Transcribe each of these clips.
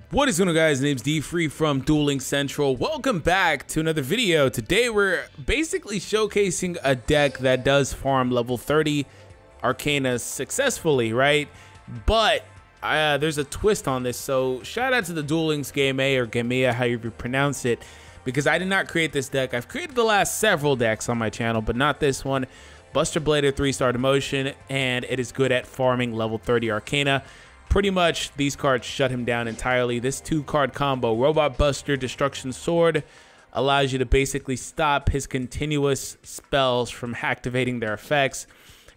What is going on, guys? Name's D Free from Dueling Central. Welcome back to another video. Today we're basically showcasing a deck that does farm level 30 ARKANA successfully, right? But there's a twist on this, so shout out to the Dueling's Game A or Gamea, however you pronounce it, because I did not create this deck. I've created the last several decks on my channel, but not this one. BUSTER BLADER 3-star demotion, and it is good at farming level 30 ARKANA. Pretty much, these cards shut him down entirely. This 2-card combo, Robot Buster, Destruction Sword, allows you to basically stop his continuous spells from activating their effects.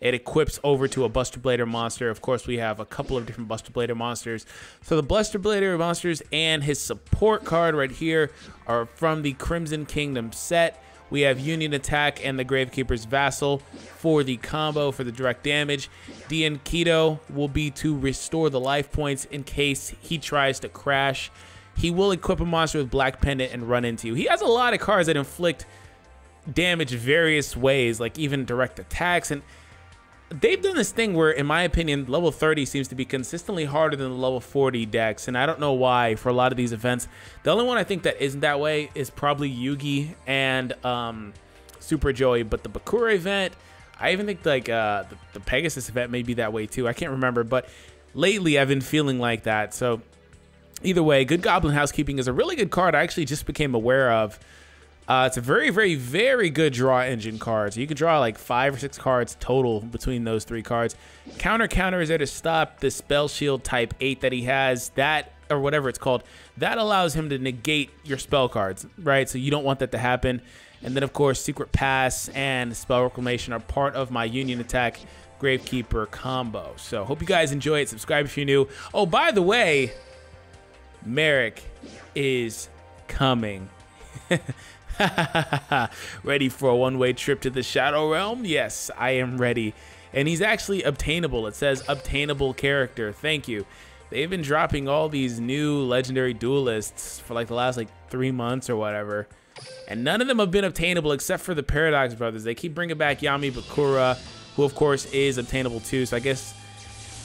It equips over to a BUSTER BLADER monster. Of course, we have a couple of different BUSTER BLADER monsters. So the BUSTER BLADER monsters and his support card right here are from the Crimson Kingdom set. We have Union Attack and the Gravekeeper's Vassal for the combo for the direct damage. DN Keto will be to restore the life points in case he tries to crash. He will equip a monster with Black Pendant and run into you. He has a lot of cards that inflict damage various ways, like even direct attacks. And they've done this thing where, in my opinion, level 30 seems to be consistently harder than the level 40 decks, and I don't know why for a lot of these events. The only one I think that isn't that way is probably Yugi and Super Joey, but the Bakura event, I even think like the Pegasus event may be that way too. I can't remember, but lately I've been feeling like that. So either way, Good Goblin Housekeeping is a really good card I actually just became aware of. It's a very good draw engine card. So you can draw like 5 or 6 cards total between those 3 cards. Counter is there to stop the Spell Shield type 8 that he has. That, or whatever it's called, that allows him to negate your spell cards, right? So you don't want that to happen. And then, of course, Secret Pass and Spell Reclamation are part of my Union Attack Gravekeeper combo. So hope you guys enjoy it. Subscribe if you're new. Oh, by the way, Merrick is coming. Ready for a one-way trip to the Shadow Realm? Yes, I am ready. And he's actually obtainable. It says obtainable character. Thank you. They've been dropping all these new legendary duelists for like the last like 3 months or whatever. And none of them have been obtainable except for the Paradox Brothers. They keep bringing back Yami Bakura, who of course is obtainable too. So I guess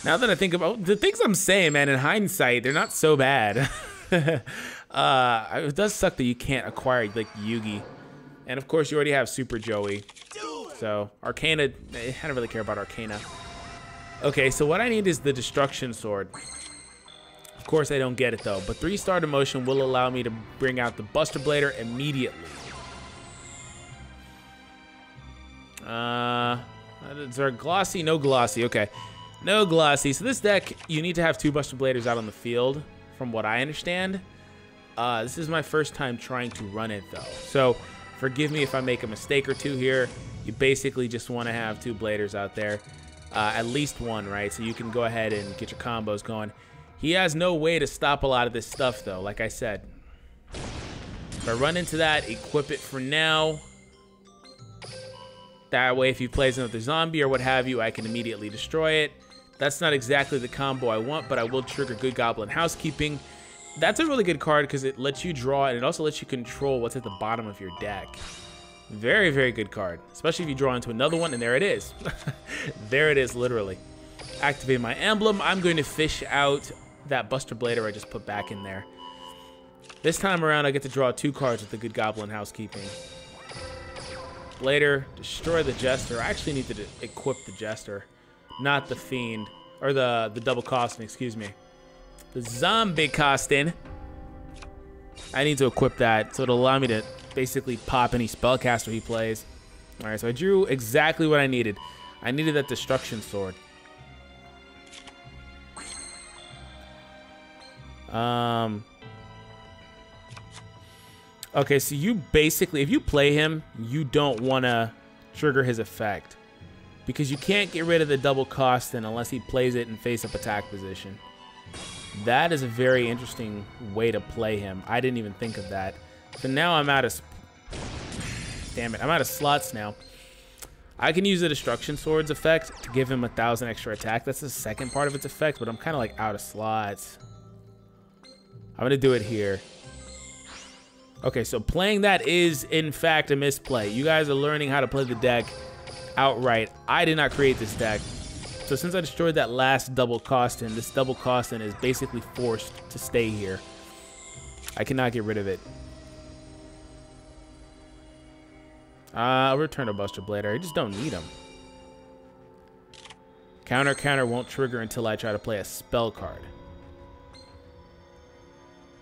now that I think about the things I'm saying, man, in hindsight, they're not so bad. It does suck that you can't acquire like Yugi, and of course you already have Super Joey. So ARKANA, I don't really care about ARKANA. Okay, so what I need is the Destruction Sword. Of course I don't get it though, but 3-star demotion will allow me to bring out the BUSTER BLADER immediately. Is there a glossy? No glossy. Okay, no glossy. So this deck, you need to have 2 BUSTER BLADERs out on the field, from what I understand. This is my first time trying to run it though, so forgive me if I make a mistake or two here. You basically just want to have 2 Bladers out there, at least 1, right? So you can go ahead and get your combos going. He has no way to stop a lot of this stuff though, like I said. If I run into that, equip it for now. That way if he plays another zombie or what have you, I can immediately destroy it. That's not exactly the combo I want, but I will trigger Good Goblin Housekeeping. That's a really good card because it lets you draw, and it also lets you control what's at the bottom of your deck. Very good card, especially if you draw into another one, and there it is. There it is, literally. Activate my emblem. I'm going to fish out that BUSTER BLADER I just put back in there. This time around, I get to draw 2 cards with the Good Goblin Housekeeping. Blader, destroy the Jester. I actually need to equip the Jester, not the Fiend, or the double costing, excuse me. The zombie costing. I need to equip that so it'll allow me to basically pop any spellcaster he plays. Alright, so I drew exactly what I needed. I needed that Destruction Sword. Okay, so you basically, if you play him, you don't want to trigger his effect, because you can't get rid of the double costing unless he plays it in face-up attack position. That is a very interesting way to play him. I didn't even think of that. So now I'm out of... Damn it, I'm out of slots now. I can use the Destruction Sword's effect to give him 1,000 extra attack. That's the second part of its effect, but I'm kind of like out of slots. I'm going to do it here. Okay, so playing that is, in fact, a misplay. You guys are learning how to play the deck outright. I did not create this deck. So since I destroyed that last double costin, this double costin is basically forced to stay here. I cannot get rid of it. I'll return a Buster Blader. I just don't need him. Counter won't trigger until I try to play a spell card.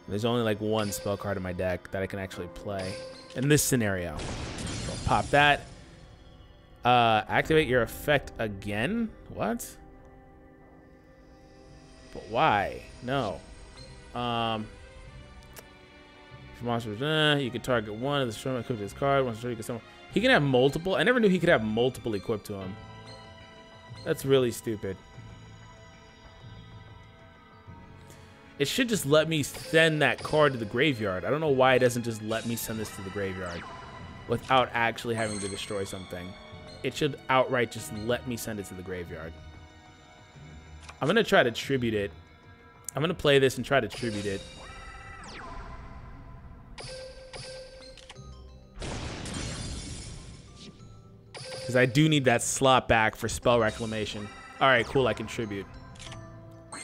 There's only like one spell card in my deck that I can actually play in this scenario. So I'll pop that. Activate your effect again? What? But why? No. For monsters, you can target one of the strong equipped to this card. Once you can summon. He can have multiple. I never knew he could have multiple equipped to him. That's really stupid. It should just let me send that card to the graveyard. I don't know why it doesn't just let me send this to the graveyard without actually having to destroy something. It should outright just let me send it to the graveyard. I'm going to try to tribute it. I'm going to play this and try to tribute it. Because I do need that slot back for spell reclamation. All right, cool, I contribute. I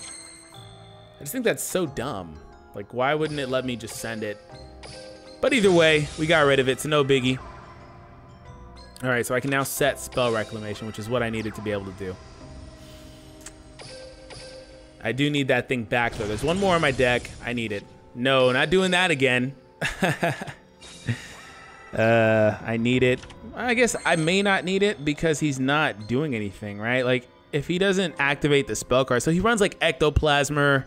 just think that's so dumb. Like, why wouldn't it let me just send it? But either way, we got rid of it, so no biggie. All right, so I can now set spell reclamation, which is what I needed to be able to do. I do need that thing back, though. There's one more on my deck. I need it. No, not doing that again. I need it. I guess I may not need it because he's not doing anything, right? Like, if he doesn't activate the spell card, so he runs like Ectoplasmer,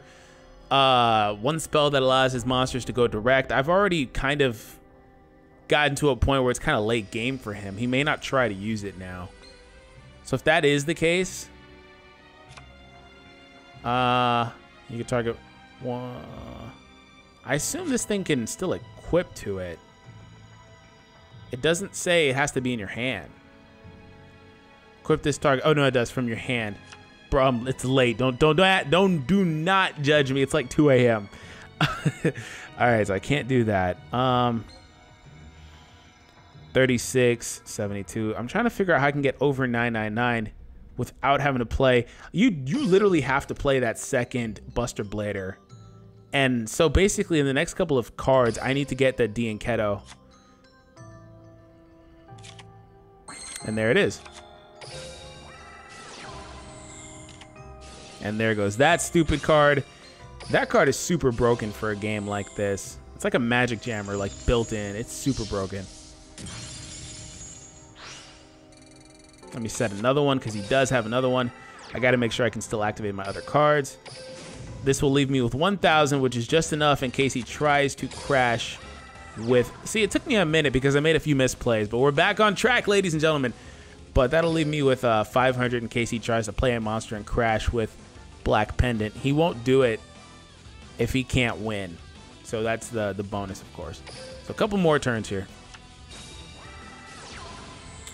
one spell that allows his monsters to go direct. I've already kind of gotten to a point where it's kind of late game for him. He may not try to use it now. So if that is the case, you can target one. I assume this thing can still equip to it. It doesn't say it has to be in your hand. Equip this target. Oh no, it does from your hand. Bro, it's late. Do not judge me. It's like 2 a.m. All right, so I can't do that. 36, 72. I'm trying to figure out how I can get over 999 without having to play. You literally have to play that second Buster Blader. And so basically in the next couple of cards, I need to get the D and Keto. And there it is. And there goes that stupid card. That card is super broken for a game like this. It's like a magic jammer, like built in. It's super broken. Let me set another one because he does have another one. I got to make sure I can still activate my other cards. This will leave me with 1,000, which is just enough in case he tries to crash with... See, it took me a minute because I made a few misplays, but we're back on track, ladies and gentlemen. But that'll leave me with 500 in case he tries to play a monster and crash with Black Pendant. He won't do it if he can't win. So that's the bonus, of course. So a couple more turns here.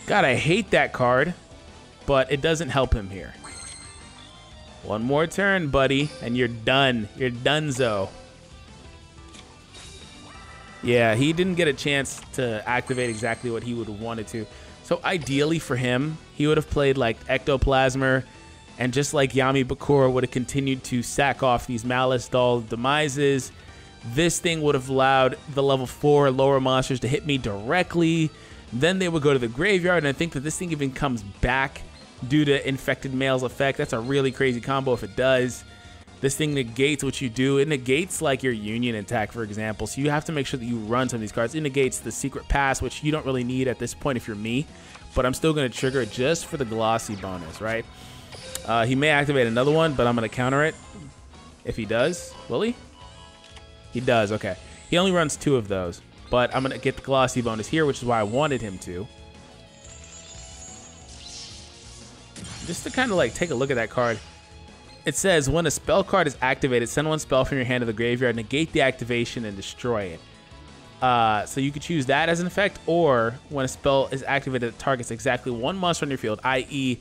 God, I hate that card, but it doesn't help him here. One more turn, buddy, and you're done. You're donezo. Yeah, he didn't get a chance to activate exactly what he would have wanted to. So ideally for him, he would have played like Ectoplasmer, and just like Yami Bakura would have continued to sack off these Malice Doll Demises. This thing would have allowed the level 4 lower monsters to hit me directly. Then they would go to the graveyard, and I think that this thing even comes back due to Infected Male's effect. That's a really crazy combo if it does. This thing negates what you do. It negates like your Union attack, for example. So you have to make sure that you run some of these cards. It negates the Secret Pass, which you don't really need at this point if you're me. But I'm still going to trigger it just for the glossy bonus, right? He may activate another one, but I'm going to counter it. If he does. Will he? He does, okay. He only runs 2 of those. But I'm going to get the glossy bonus here, which is why I wanted him to. Just to kind of like take a look at that card. It says, when a spell card is activated, send one spell from your hand to the graveyard, negate the activation, and destroy it. So you could choose that as an effect, or when a spell is activated, it targets exactly one monster on your field, i.e.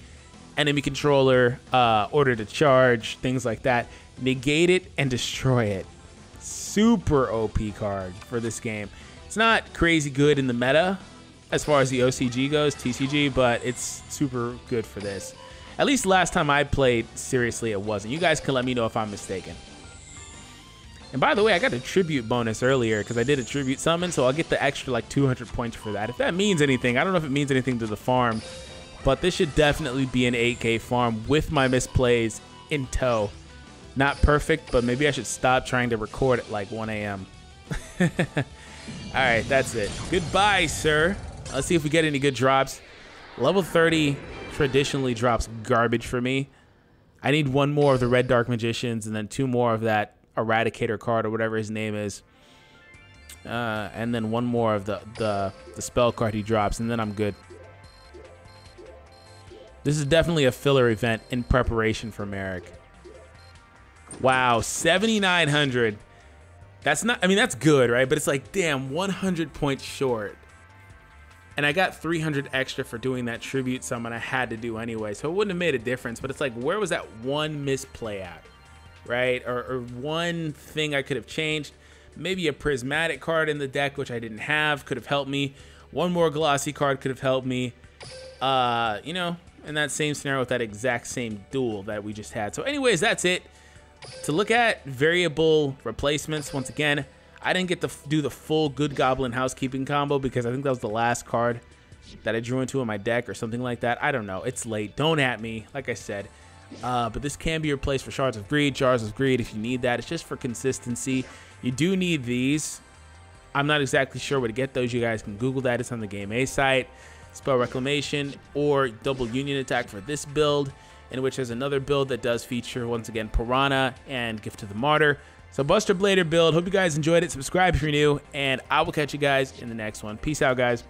enemy controller, order to charge, things like that. Negate it and destroy it. Super OP card for this game. It's not crazy good in the meta as far as the OCG goes, TCG, but it's super good for this. At least last time I played, seriously, it wasn't. You guys can let me know if I'm mistaken. And by the way, I got a tribute bonus earlier because I did a tribute summon, so I'll get the extra like 200 points for that. If that means anything, I don't know if it means anything to the farm, but this should definitely be an 8K farm with my misplays in tow. Not perfect, but maybe I should stop trying to record at like 1 a.m. All right, that's it. Goodbye, sir. Let's see if we get any good drops. Level 30 traditionally drops garbage for me. I need one more of the Red Dark Magicians and then 2 more of that Eradicator card or whatever his name is. And then 1 more of the spell card he drops, and then I'm good. This is definitely a filler event in preparation for Merrick. Wow, 7,900. That's not, I mean, that's good, right? But it's like, damn, 100 points short. And I got 300 extra for doing that tribute summon I had to do anyway, so it wouldn't have made a difference. But it's like, where was that one misplay at, right? Or one thing I could have changed. Maybe a prismatic card in the deck, which I didn't have, could have helped me. One more glossy card could have helped me. You know, in that same scenario with that exact same duel that we just had. So anyways, that's it. To look at variable replacements, once again, I didn't get to do the full Good Goblin Housekeeping combo because I think that was the last card that I drew into in my deck or something like that. I don't know. It's late. Don't at me, like I said. But this can be replaced for Shards of Greed, Jars of Greed if you need that. It's just for consistency. You do need these. I'm not exactly sure where to get those. You guys can Google that. It's on the Game A site. Spell Reclamation or Double Union Attack for this build, in which there's another build that does feature, once again, Piranha and Gift to the Martyr. So Buster Blader build. Hope you guys enjoyed it. Subscribe if you're new, and I will catch you guys in the next one. Peace out, guys.